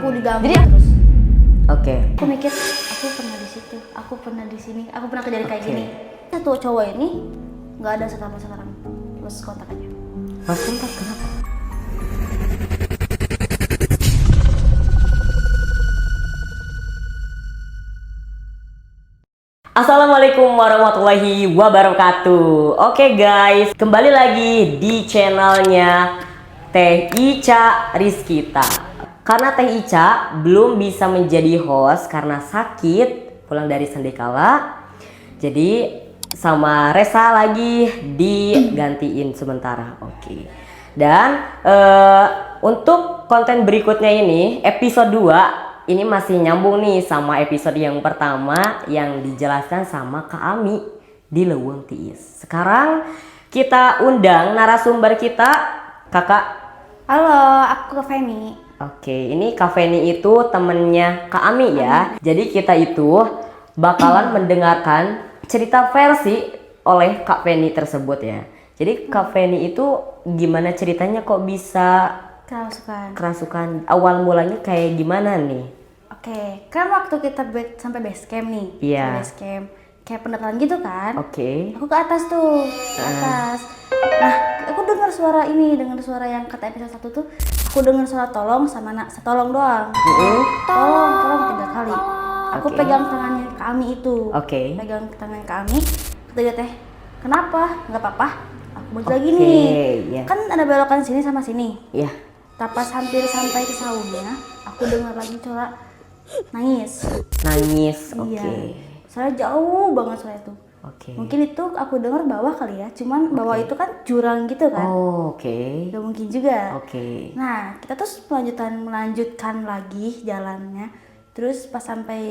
aku diganggu terus. Oke. Aku mikir, aku pernah di situ, aku pernah di sini, aku pernah kejadian kayak gini. Satu cowok ini nggak ada sampai sekarang, terus kontak aja. Mas kontak kenapa? Assalamualaikum warahmatullahi wabarakatuh. Oke guys, kembali lagi di channelnya Teh Ica Rizkita. Karena Teh Ica belum bisa menjadi host karena sakit pulang dari Sandekala, jadi sama Resa lagi digantiin sementara. Oke. Dan untuk konten berikutnya ini episode 2 ini masih nyambung nih sama episode yang pertama yang dijelaskan sama Kak Ami di Leuweung Tiis. Sekarang kita undang narasumber kita, Kakak. Halo, aku Kak Feni. Oke, ini Kak Feni itu temennya Kak Ami ya. Jadi kita itu bakalan mendengarkan cerita versi oleh Kak Feni tersebut ya. Jadi Kak Feni itu gimana ceritanya kok bisa kerasukan, awal mulanya kayak gimana nih? Oke, kan waktu kita sampai base camp nih. Iya. Base camp kayak pendaftaran gitu kan. Oke. Aku ke atas tuh, ke atas. Nah, aku dengar suara yang kata episode 1 tuh, aku dengar suara tolong sama setolong doang. Tolong 3 kali. Aku pegang tangannya Kak Ami itu. Pegang tangan Kak Ami. Kata dia, "Teh, kenapa? Nggak apa-apa. Aku balik lagi nih." Yeah. Kan ada belokan sini sama sini. Iya. Pas hampir sampai ke saungnya, aku dengar lagi suara nangis. Oke. Soalnya jauh banget suara itu. Mungkin itu aku dengar bawah kali ya, cuman bawah itu kan jurang gitu kan. Gak mungkin juga. Nah, kita terus melanjutkan lagi jalannya. Terus pas sampai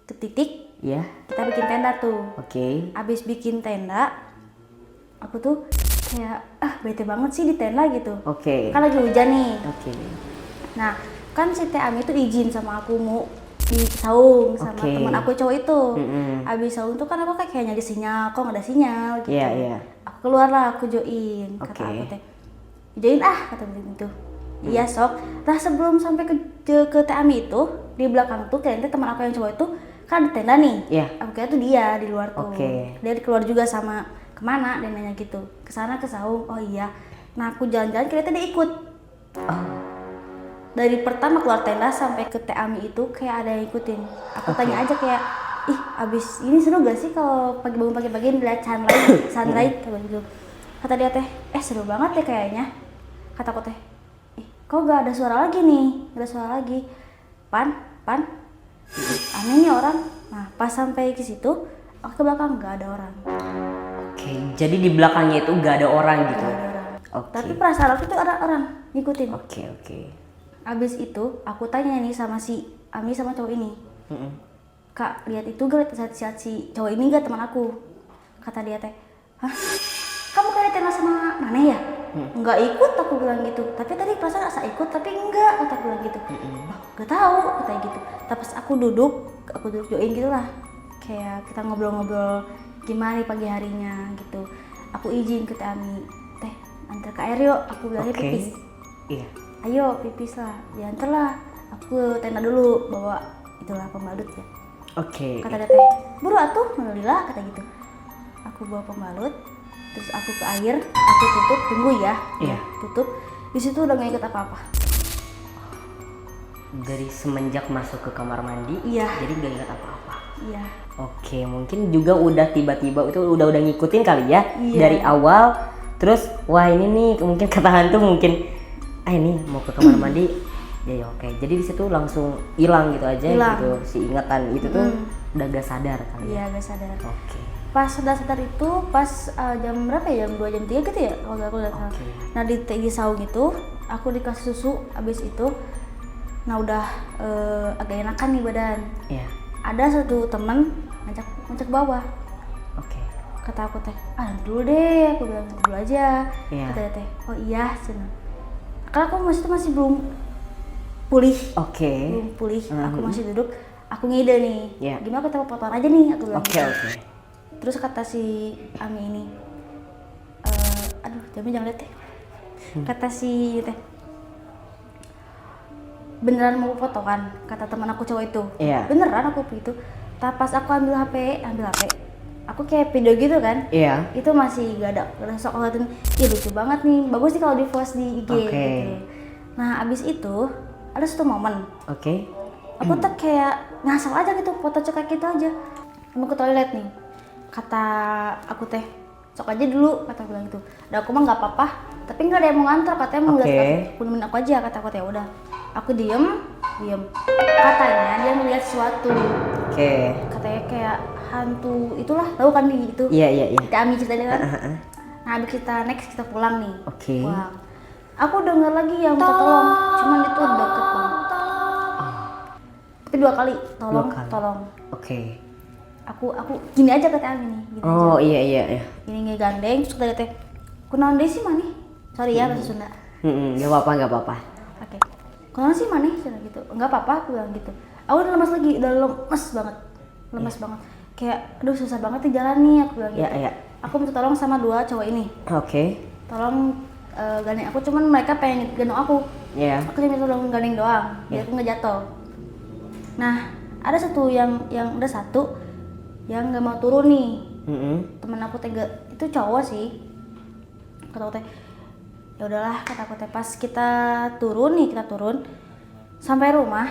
ke titik, kita bikin tenda tuh. Abis bikin tenda, aku tuh kayak bete banget sih di tenda gitu. Kan lagi hujan nih. Nah, kan si Teh Ami tuh izin sama aku mau di saung sama teman aku cowok itu. Abis saung tuh kan aku kayak nyari sinyal, kok nggak ada sinyal gitu. Aku keluar lah, aku join. Kata aku Teh, join kata gitu. Iya sok. Nah sebelum sampai ke Teh Ami itu, di belakang tuh kayaknya teman aku yang cowok itu kan ada tenda nih. Aku kira tuh dia di luar tuh. Dia keluar juga sama kemana, dia nanya gitu. Kesana ke saung, oh iya. Nah aku jalan-jalan kira dia ikut. Dari pertama keluar tenda sampai ke Teh Ami itu kayak ada yang ikutin. Aku tanya aja kayak, abis ini seru gak sih kalau pagi-pagi lihat sunrise kayak gitu. Kata dia Teh, seru banget ya kayaknya. Kata aku Teh, kok gak ada suara lagi nih, gak ada suara lagi. Pan, aneh nih orang. Nah pas sampai ke situ, aku ke belakang gak ada orang. Jadi di belakangnya itu gak ada orang gitu. Gak ada orang. Tapi perasaan aku tuh ada orang ngikutin. Abis itu aku tanya nih sama si Ami sama cowok ini. Kak, lihat itu gak, lihat si cowok ini gak teman aku? Kata dia Teh, hah? Kamu kayak tenda sama mana ya? Enggak ikut, aku bilang gitu. Tapi tadi perasaan asa ikut, tapi enggak, kata aku bilang gitu. Gak tahu, katanya gitu. Tapi aku duduk join gitu lah. Kayak kita ngobrol-ngobrol gimana nih pagi harinya gitu. Aku izin ke Teh Ami, Teh antar ke air yuk, aku bilangnya pipis. Ayo pipis lah, diantar lah. Aku tenda dulu, bawa itulah pembalut ya. Kata dia Teh, buru atuh, alhamdulillah kata gitu. Aku bawa pembalut, terus aku ke air, aku tutup, tunggu ya. Tutup. Di situ udah gak ikut apa-apa. Dari semenjak masuk ke kamar mandi, jadi gak ingat apa-apa. Mungkin juga udah tiba-tiba itu udah ngikutin kali ya dari awal. Terus wah ini nih mungkin kata hantu mungkin ini mau ke kamar mandi. Jadi di situ langsung hilang gitu aja gitu si ingatan itu tuh udah gak sadar kali ya. Gak sadar. Pas sadar itu pas jam berapa ya? Jam 2 jam 3 gitu ya kalau aku lihat. Nah di saung itu aku dikasih susu abis itu. Nah udah agak enakan nih badan. Ada satu teman ngajak bawah. Kata aku Teh, dulu deh, aku bilang dulu aja. Kata dia Teh, oh iya senang. Karena aku masih belum pulih. Belum pulih. Aku masih duduk. Aku ngide nih. Gimana kita fotoan aja nih, aku bilang. Terus kata si Ami ini, jamnya jangan lihat Teh. Kata si Teh, beneran mau foto kan, kata teman aku cowok itu. Iya. Beneran aku itu. Tapi pas aku ambil HP, aku kayak video gitu kan. Iya. Itu masih gak ada sok ngeliatin, ih lucu banget nih, bagus sih kalau di post di IG gitu. Nah abis itu ada satu momen. Aku tuh kayak ngasal aja gitu, foto cekak gitu aja. Mau ke toilet nih, kata aku teh, sok aja dulu, kata aku bilang gitu. Dan aku mah nggak apa-apa, tapi nggak ada yang mau nganter, katanya mau lihat aku, nemenin aku aja, kata aku teh. Udah, aku diem. Katanya dia melihat sesuatu. Katanya kayak hantu, itulah, tahu kan itu? Iya. Kita ambil ceritanya kan. Nah, abis kita pulang nih. Pulang. Aku dengar lagi yang minta tolong, cuman itu deket banget. Tapi 2 kali, tolong. Aku gini aja kata Ami nih. Gini aja. Iya. Gini ngegandeng, terus kata teh, kunaon deui sih maneh? Sorry ya bahasa Sunda. Nggak apa-apa. Oke. Kunaon sih maneh? Cina gitu. Enggak apa-apa, aku bilang gitu. Aku udah lemas lagi, udah lemas banget. Kayak aduh susah banget nih jalan nih, aku bilang gitu. Iya. Aku minta tolong sama 2 cowok ini. Tolong gandeng aku, cuman mereka pengen gendong aku. Aku cuma minta tolong gandeng doang, biar aku nggak jatuh. Nah, ada satu yang udah satu yang nggak mau turun nih. Temen aku teh itu cowok sih. Kata aku teh, ya udahlah, kata aku teh, pas kita turun sampai rumah,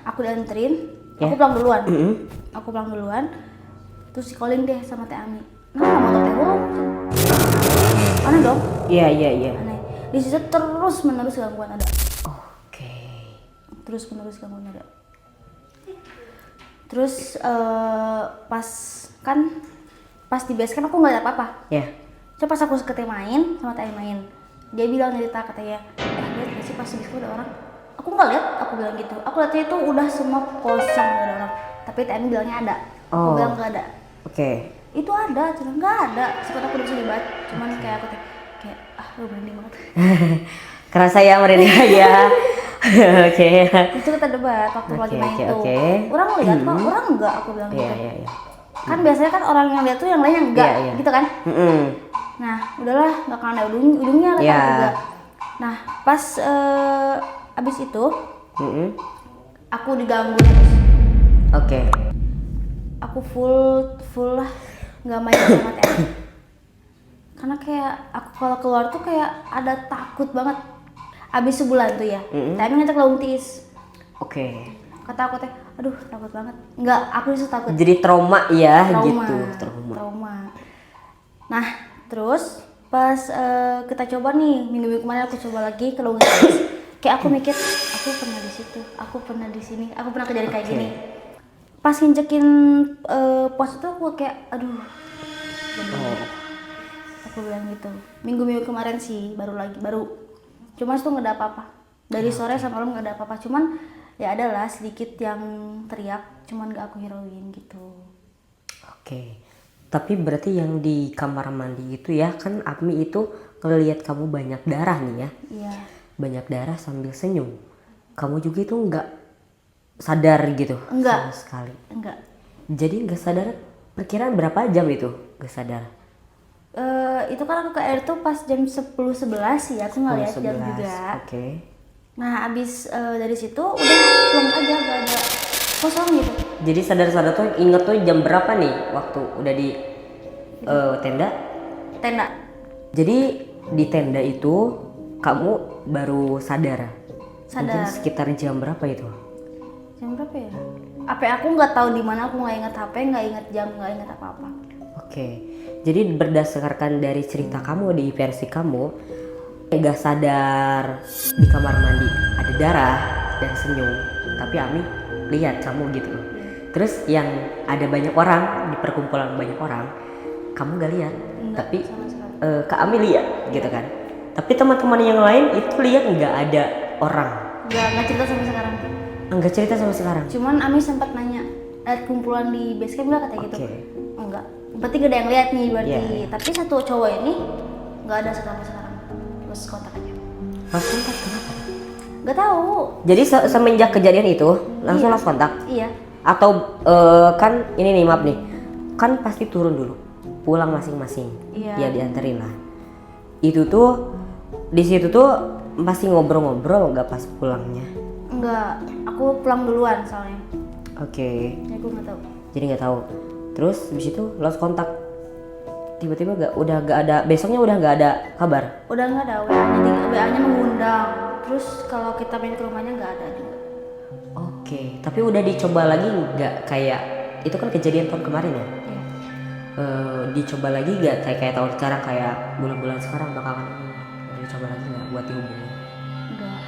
aku dianterin. Aku pulang duluan. Terus di calling deh sama Teh Ami. Nah, motor teh hurung. Aneh dong? Iya. Aneh. Di situ terus menerus gangguan ada. Terus pas di base kan aku nggak ada apa-apa. Coba pas aku sekete main sama Teh main, dia bilang cerita, katanya, lihat nggak sih pas di base ada orang? Aku nggak lihat, aku bilang gitu. Aku lihatnya itu udah semua kosong, nggak ada orang. Tapi Teh bilangnya ada. Aku bilang nggak ada. Itu ada, cuma nggak ada. Sekarang aku udah bisa libat, cuman kayak aku kayak lu merinding banget. Kerasa ya merinding ya. Itu kita debat waktu lagi main itu. Orang lihat kok, orang enggak, aku bilang gitu. Iya. Kan biasanya kan orang yang lihat tuh yang lain yang enggak, gitu kan? Nah, udahlah, nggak akan ada ujungnya lah juga. Nah, pas abis itu, aku diganggu terus. Aku full lah, nggak main sama Teh. Karena kayak aku kalau keluar tuh kayak ada takut banget. Abis sebulan tuh ya, Teh ngajak launtis. Kata aku teh, aduh takut banget. Enggak, aku justru takut. Jadi trauma ya gitu. Trauma. Nah, terus pas kita coba nih, minggu kemarin aku coba lagi ke launtis. Kayak aku mikir, aku pernah di situ, aku pernah di sini, aku pernah kejadian kayak gini. Pas nginjekin pos itu aku kayak, aduh. Aku bilang gitu. Minggu kemarin sih baru. Cuma itu nggak ada apa-apa. Dari sore sampai malam nggak ada apa-apa. Cuman ya adalah sedikit yang teriak. Cuman nggak aku hirauin gitu. Tapi berarti yang di kamar mandi itu ya, kan Apmi itu ngelihat kamu banyak darah nih ya. Iya. Banyak darah sambil senyum. Kamu juga itu nggak sadar gitu? Enggak. Sama sekali? Enggak. Jadi nggak sadar, perkiraan berapa jam itu nggak sadar? Itu kan aku ke air tuh pas jam 10-11 ya, aku nggak lihat jam juga. Nah abis dari situ udah pulang aja, gak ada kosong gitu. Jadi sadar-sadar tuh inget tuh jam berapa nih waktu udah di tenda? Jadi di tenda itu kamu baru sadar? Mungkin sekitar jam berapa itu? Jam berapa ya? HP aku nggak tahu di mana, aku nggak inget HP, nggak inget jam, nggak inget apa-apa. Jadi berdasarkan dari cerita kamu di versi kamu, gak sadar di kamar mandi ada darah dan senyum, tapi Ami lihat kamu gitu. Terus yang ada banyak orang, di perkumpulan banyak orang, kamu gak lihat, tapi Kak Ami lihat gitu kan. Tapi teman-teman yang lain itu lihat nggak ada orang. Nggak cerita sampai sekarang. Nggak cerita sampai sekarang. Cuman Ami sempat nanya, kumpulan di base camp nggak, katanya gitu. Enggak. Berarti gak ada yang lihat nih berarti. Tapi satu cowok ini nggak ada sampai sekarang. Terus kontak aja. Lost kontak kenapa? Gak tahu. Jadi semenjak kejadian itu langsung lost kontak? Iya. Atau kan ini nih, maaf nih, kan pasti turun dulu, pulang masing-masing. Ya dianterin lah. Itu tuh di situ tuh masih ngobrol-ngobrol nggak pas pulangnya? Enggak, aku pulang duluan soalnya. Oke. Ya, aku nggak tahu. Jadi nggak tahu. Terus habis itu lost kontak. Tiba-tiba udah nggak ada, besoknya udah nggak ada kabar. Udah nggak ada, WA-nya mengundang. Terus kalau kita main ke rumahnya nggak ada juga. Oke, tapi udah dicoba lagi nggak, kayak itu kan kejadian tahun kemarin ya? Iya. Dicoba lagi nggak kayak tahun sekarang, kayak bulan-bulan sekarang bakalan dicoba lagi nggak buat dihubungin?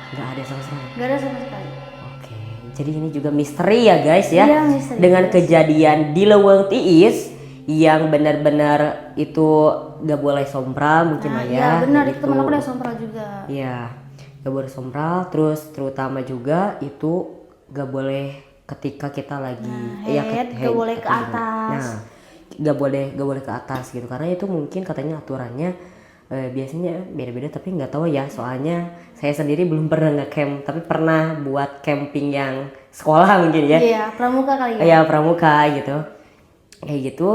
Nggak ada sama sekali. Nggak ada sama sekali. Oke, jadi ini juga misteri ya guys ya. Iya, misteri. Dengan kejadian di Leuweung Tiis yang benar-benar itu nggak boleh sompral mungkin lah ya. Iya benar, itu gitu. teman aku udah sompral juga. Iya, nggak boleh sompral. Terus terutama juga itu nggak boleh ketika kita lagi nggak boleh ke atas. Nah, nggak boleh ke atas gitu, karena itu mungkin katanya aturannya biasanya beda-beda, tapi nggak tahu ya, soalnya saya sendiri belum pernah nge-camp, tapi pernah buat camping yang sekolah mungkin ya. Iya, pramuka kali ya. Iya, pramuka gitu. Kayak gitu.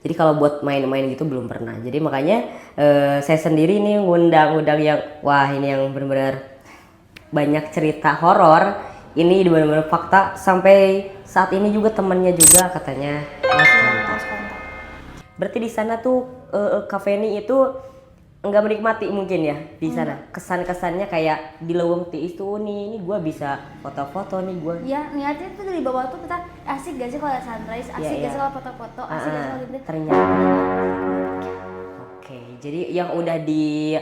Jadi kalau buat main-main gitu belum pernah. Jadi makanya saya sendiri nih ngundang yang wah ini yang benar-benar banyak cerita horor. Ini benar-benar fakta, sampai saat ini juga temennya juga katanya lost kontak. Berarti di sana tuh Kak Feni itu nggak menikmati mungkin ya di sana. Kesan-kesannya kayak di Leuweung Tiis tuh nih, ini gue bisa foto-foto nih gue. Iya, niatnya tuh dari bawah tuh kita asik gak sih kalau sunrise, asik gak sih kalau foto-foto, asik gak sih kalau gitu. Ternyata. Oke, jadi yang udah di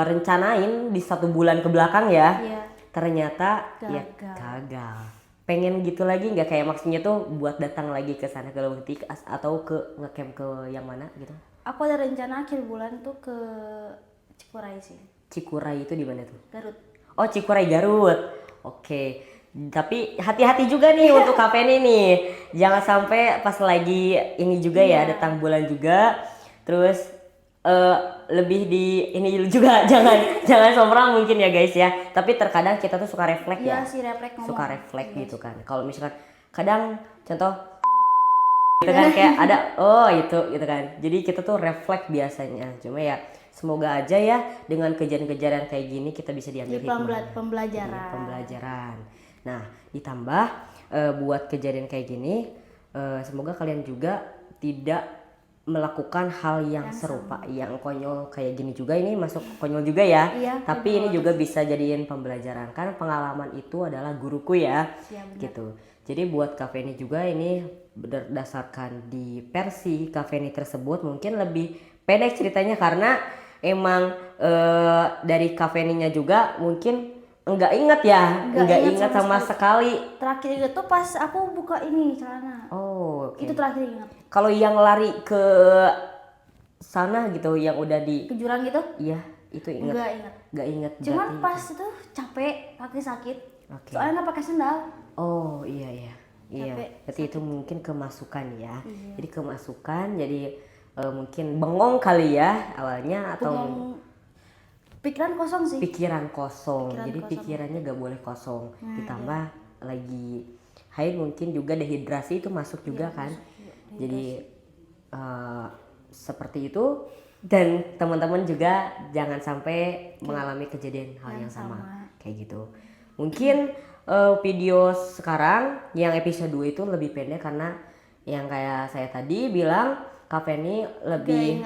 rencanain di 1 bulan ke belakang ya. Iya. Ternyata ya gagal. Pengen gitu lagi nggak, kayak maksudnya tuh buat datang lagi ke sana ke Leuweung Tiis atau ke ngecamp ke yang mana gitu? Aku ada rencana akhir bulan tuh ke Cikuray sih. Cikuray itu di mana tuh? Garut. Oh, Cikuray Garut. Oke. Tapi hati-hati juga nih untuk Kak Feni nih. Jangan sampai pas lagi ini juga ya, datang bulan juga. Terus lebih di ini juga jangan sombong mungkin ya guys ya. Tapi terkadang kita tuh suka refleks ya. Iya sih, refleks ngomong. Suka refleks gitu kan. Kalau misalkan kadang contoh gitu kan kayak ada itu gitu kan. Jadi kita tuh refleks biasanya. Cuma ya semoga aja ya dengan kejadian-kejadian kayak gini kita bisa diambil hikmah. Pembelajaran. Nah, ditambah buat kejadian kayak gini semoga kalian juga tidak melakukan hal yang serupa, yang konyol kayak gini juga. Ini masuk konyol juga ya. Iya, tapi ini juga bisa jadiin pembelajaran, kan pengalaman itu adalah guruku ya. Gitu. Jadi buat Kak Feni juga ini berdasarkan di versi Kak Feni tersebut mungkin lebih pendek ceritanya, karena emang dari Kak Feni-nya juga mungkin enggak ingat ya, enggak ingat sama sekali. Terakhir ingat tuh pas aku buka ini celana. Oh, okay. Itu terakhir ingat. Kalau yang lari ke sana gitu, yang udah di ke jurang gitu? Iya, itu ingat. Enggak ingat. Cuman pas itu capek, kaki sakit. Okay. Soalnya nggak pakai sendal. Oh, iya. Berarti itu mungkin kemasukan ya. Iya. Jadi kemasukan, jadi mungkin bengong kali ya awalnya, atau pikiran kosong sih. Jadi pikirannya gak boleh kosong. Ditambah lagi haid, mungkin juga dehidrasi itu masuk juga kan. Jadi seperti itu. Dan teman-teman juga jangan sampai mengalami kejadian hal yang sama kayak gitu. Mungkin video sekarang yang episode 2 itu lebih pendek, karena yang kayak saya tadi bilang Kak Feni lebih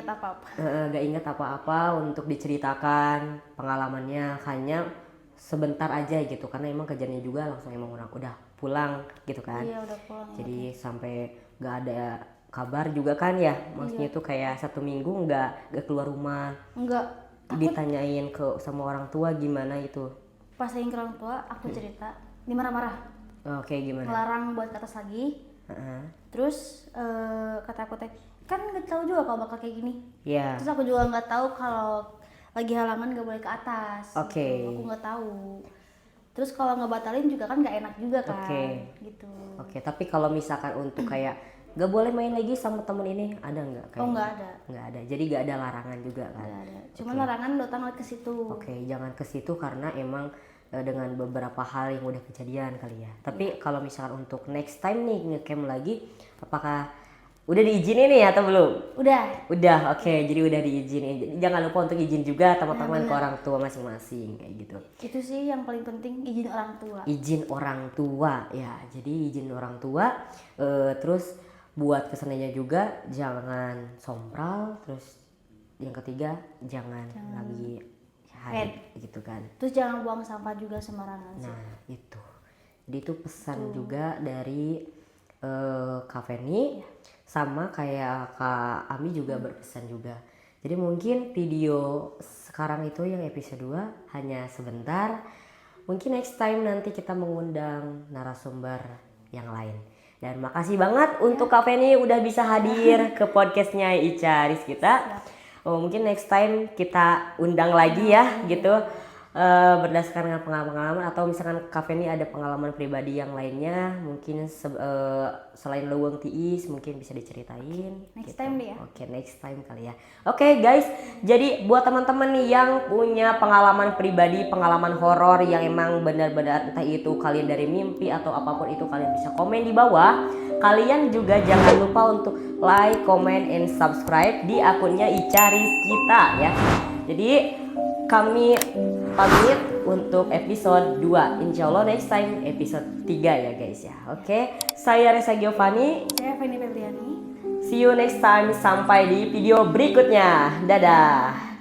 gak inget apa-apa untuk diceritakan pengalamannya, hanya sebentar aja gitu, karena emang kerjanya juga langsung emang udah pulang gitu kan. Iya, udah pulang. Jadi sampai gak ada kabar juga kan ya, maksudnya tuh kayak 1 minggu gak keluar rumah. Enggak. Ditanyain sama orang tua gimana itu. Pas ke orang tua aku cerita, dimarah-marah. Oke, gimana? Ngelarang buat ke atas lagi. Terus kata aku kan nggak tahu juga kalau bakal kayak gini. Iya. Terus aku juga nggak tahu kalau lagi halangan nggak boleh ke atas. Oke. Gitu. Aku nggak tahu. Terus kalau ngebatalin juga kan nggak enak juga kan. Gitu. Oke, tapi kalau misalkan untuk kayak nggak boleh main lagi sama temen ini, ada nggak? Oh, nggak ada. Nggak ada. Jadi nggak ada larangan juga kan? Nggak ada. Cuman larangan datang ke situ. Oke, jangan ke situ karena emang dengan beberapa hal yang udah kejadian kali ya. Tapi kalau misalkan untuk next time nih nge-camp lagi, apakah Udah diizinin nih atau belum? Udah, oke. Jadi udah diizinin. Jadi jangan lupa untuk izin juga teman-teman ke orang tua masing-masing kayak gitu. Itu sih yang paling penting, izin orang tua. Izin orang tua ya. Jadi izin orang tua. Terus buat kesannya juga jangan sompral. Terus yang ketiga jangan lagi haid gitu kan. Terus jangan buang sampah juga sembarangan. Nah itu. Jadi itu pesan juga dari Kak Feni. Sama kayak Kak Ami juga berpesan juga. Jadi mungkin video sekarang itu yang episode 2 hanya sebentar. Mungkin next time nanti kita mengundang narasumber yang lain. Dan makasih banget untuk Kak Feni udah bisa hadir ke podcastnya Ica Rizkita. Mungkin next time kita undang lagi ya gitu. Berdasarkan dengan pengalaman atau misalkan Kak Feni ada pengalaman pribadi yang lainnya mungkin selain Leuweung Tiis mungkin bisa diceritain next time deh ya. Oke, next time kali ya. Oke, guys, jadi buat teman-teman nih yang punya pengalaman pribadi, pengalaman horor yang emang benar-benar entah itu kalian dari mimpi atau apapun itu, kalian bisa komen di bawah. Kalian juga jangan lupa untuk like, comment, and subscribe di akunnya Ica Rizkita ya. Jadi kami pamit untuk episode 2. Insya Allah next time episode 3 ya guys ya. Oke, saya Reza Giovanni. Saya Feni Febriani. See you next time. Sampai di video berikutnya. Dadah.